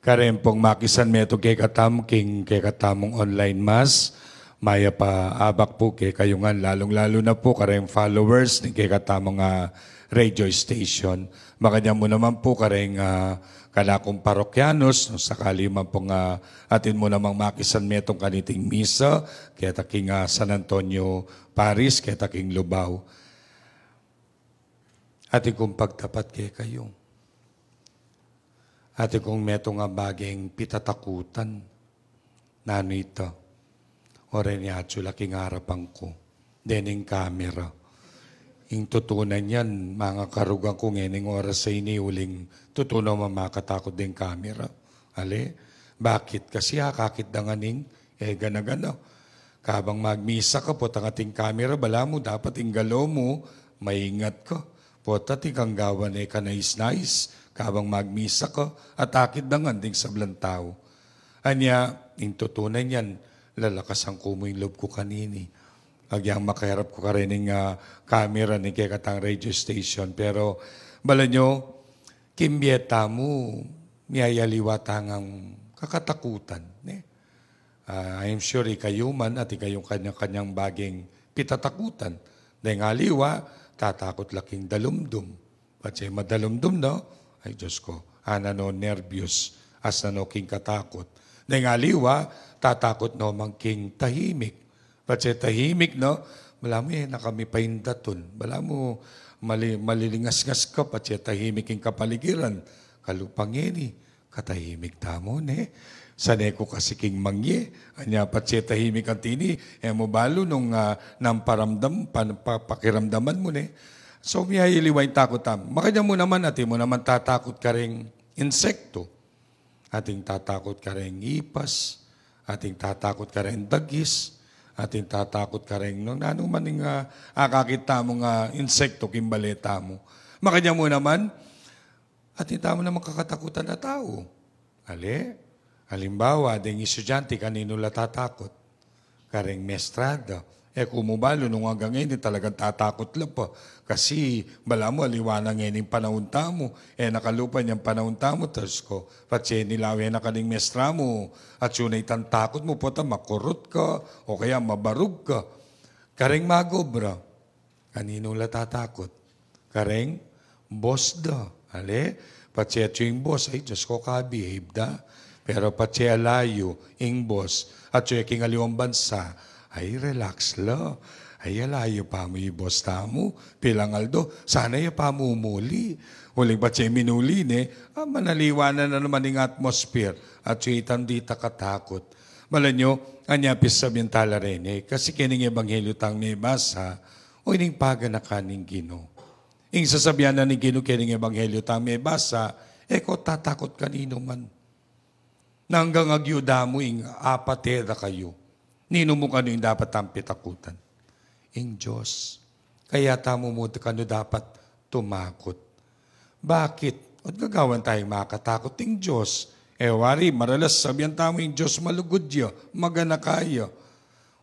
Karen pong makisan meto kay katam king kay katamong online mass. Maya pa abak po kay kayungan lalong-lalo na po kareng followers ni kay katamong radio station. Makanya mo naman po kareng kanakong parokyanos, no, sakali man pong atin mo namang makisan metong kaniting misa, kaya taking San Antonio Paris, kaya taking Lubao. Atin kong pagtapat kay kayo. Atin kong metong baging pitatakutan. Nano ito? Ore ni Atsu laking harapan ko. Dening camera. Yung tutunan yan, mga karugang ko ngayon oras sa iniuling tutunaw mamakatakot din camera. Ale, bakit? Kasi kakit danganing, gana-gana. Kabang magmisa ka po, tangating camera, bala mo, dapat ingalo mo, maingat ka. Po, tating kang gawan ka nais-nais, kabang magmisa ka, at akit dangan ding sablang tao. Anya, yung tutunan yan, lalakas ang kumo yung loob ko kanini. Agyang makaharap ko ka rin ng camera ni Kekatang radio station. Pero, bala nyo, kimbyeta mo, miyayaliwatang ang kakatakutan. I'm sure ikayo man at ikayong kanyang baging pitatakutan. Dahil nga liwa, tatakot laking dalumdum. Kasi madalumdum, no? Ay, Diyos ko, nervyos, as king katakot. Dahil nga liwa, tatakot no king tahimik. Kasi tahimik, no? Wala mo nakamipaindaton. Wala mo malilingas-ngas ka, pati tahimik yung kapaligiran. Kalupangini, katahimik tamon Sanay ko kasi king mangye. Anya pati tahimik ang tini. Mo balo nung pakiramdaman mo So, miyahiliwa yung takot tam. Makanya mo naman, atin mo naman tatakot ka rin insekto. Ating tatakot ka rin ipas. Ating tatakot ka rin dagis. Ating tatakot ka rin nung maning akakita mo insekto, kimbaleta mo. Makanya mo naman, ating tamo naman kakatakutan na tao. Halimbawa, ding estudyante, kanino la tatakot? Karing mestrada. Kumubalo nung hanggang ngayon, talagang tatakot lang po. Kasi, bala mo, aliwanang ngayon yung panahon tamo. Nakalupan yung panahon tamo, tapos ko, pati nilawi na kaning mestra mo, at yun ay tantakot mo, pota makurot ka, o kaya mabarug ka. Karing magobra. Kanino la tatakot? Karing boss da. Pati at yung boss, ay Diyos ko ka-behave da. Pero pati alayo, yung boss, at yung kingaliwang bansa, ay relax la. Ay alayo pa mo yung boss tamo. Pilang aldo, sana yung pa mo umuli. Huling pati minuli manaliwanan na naman yung atmosphere. At yung di katakot. Malan nyo, anyapis sabihin tala rin kasi kining ebanghelyo tang may basa, o ining paga na kaning Gino. Ing sasabihan na ni Gino kining ebanghelyo tang may basa, ko tatakot kanino man. Nanggang agyuda mo ing apatera kayo. Nino mo kano yung dapat ang pitakutan? Ing Diyos. Kaya tamo mo kano dapat tumakot. Bakit? At gagawan tayong makatakot ing Diyos. Wari, maralas sabihan tamo ing Diyos malugod ya, magana kaya.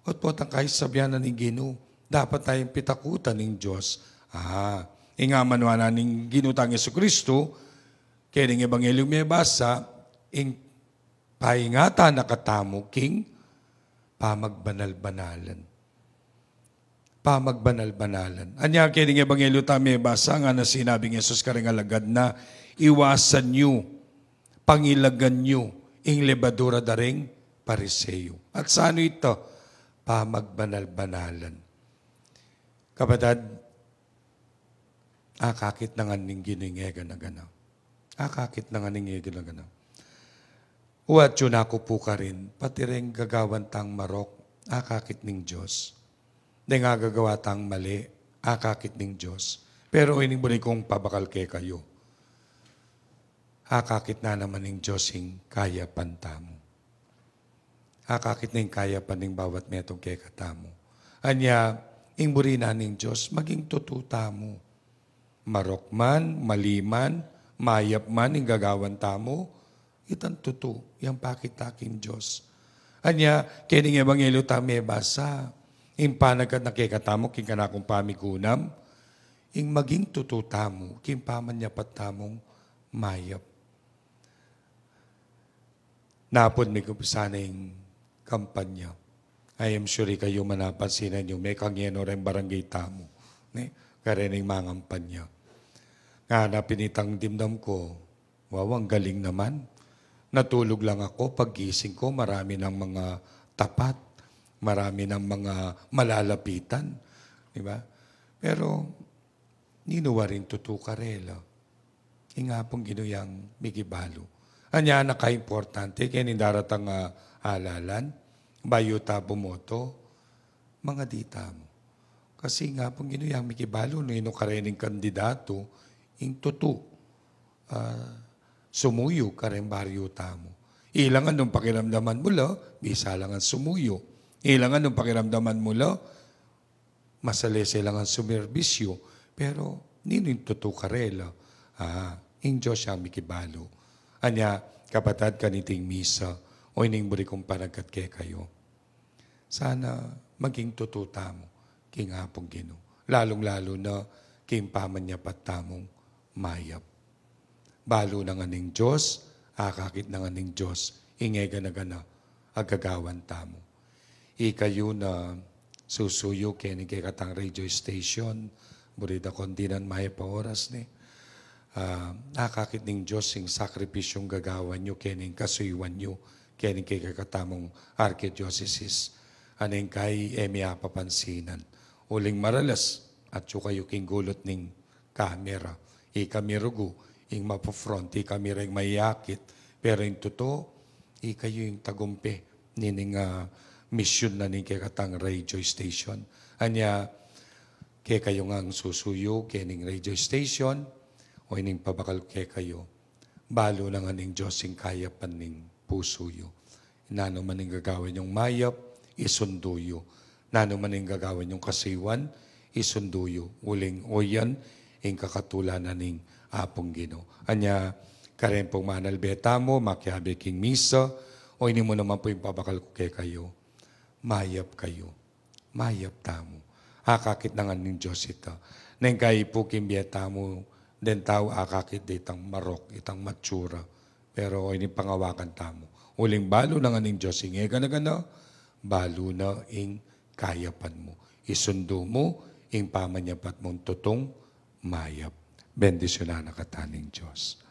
At po kayo sabihan na ni Gino, dapat tayong pitakutan ing Diyos. Ingaman na ning ginutang Yesu Kristo, kaya ning ebanghelyo may basa, ing paingata nakatamo king pamagbanal-banalan. Pamagbanal-banalan. Anya kining ebanghelyo tami basa nga na sinabing Yesus karing alagad na iwasan nyo, pangilagan nyo, ing lebadura daring pariseyo. At sa ano ito? Pamagbanal-banalan. Kapatid, kakit na nga ning giningega na ganaw. Kakit na nga ning giningega na ganaw. Uwat yun ako po ka rin, pati rin gagawan tang marok, akakit ng Diyos. Di nga gagawa tang mali, akakit ng Diyos. Pero ining buli kong pabakal kay kayo. Akakit na naman ng Diyos yung kaya pantamo. Akakit na yung kaya pa ng bawat metong kay katamo. Anya, ing buri na ng Diyos, maging tututa mo. Marok man, maliman, mayap man, yung gagawan tamo, itang tutu, yung pakitaking Diyos. Anya, kining ebanghelyo tami basa, ing panagad na kikatamo, king kanakong pamigunam, ing maging tutu tamo, king pamanyapat tamong mayap. napod may kupisanay kampanya. I am sure kayo manapansinan nyo, may kangyeno rin barangay tamo. Karening mga kampanya. Nga na pinitang dimdam ko, wow, ang galing naman. Natulog lang ako, paggising ko, marami ng mga tapat, marami ng mga malalapitan. Diba? Pero, ninuwa rin tutukarela. Nga pong ginuyang migibalo. Anya naka-importante, kaya nindaratang halalan, bayuta bumoto, mga dita mo. Kasi nga pong ginuyang migibalo, no ino karening kandidato, ing tutu, sumuyo ka rin baryuta mo. Ilangan nung pakiramdaman mo lo, bisa lang ang sumuyo. Ilangan nung pakiramdaman mo lo, masalese lang ang sumerbisyo. Pero, nino yung tutu karela? Ing Diyos siyang mikibalo. Anya, kapatad kaniting misa, o ining buri kong panagkat kay kayo. Sana maging tututa mo, king hapong Gino. Lalong-lalo na, king paman niya patamong mayap. Balo ng aning Diyos, akakit ng aning Diyos, ingega na gana, agagawan tamo. Ikayo na susuyo kini kay katang radio station, burida kondinan mayap pa oras ni. Nakakit ng Diyos yung sakripisyong gagawan nyo, kening kasuywan nyo, kening kay kakatamong archdiocese. Aneng kay emya papansinan. Uling maralas, at yung kayo king gulot ng kamera. Ikamirugo, yung mapafront, ikamira yung mayakit. Pero yung totoo, ikayo yung tagumpe, nining mission na ning kay katang radio station. Anya, kay kayo nga ang susuyo, kening radio station, o ining pabakal kay kayo, balo lang aning Diyos yung kaya pa ning puso yo. Nano man yung gagawin yung mayap, isunduyo. Nano man yung gagawin yung kasiwan, isunduyo. Uling o yan, yung kakatulanan ning apong Gino. Anya, karen pong manalbeta mo, makiabi king misa, o ini mo naman po yung pabakal ko kay kayo. Mayap kayo. Mayap tamo. Akakit na nga ning Diyos ito. Nang kayo po kimbiyeta mo, den tao akakit itang marok, itang matsura. Pero ini pangawakan tamo. Uling balo na nga ning Diyos, ingega na gana, balo na ing kayapan mo. Isundo mo, ing pamanyapat mong tutong mayap. Bendisyonan na kataning Diyos.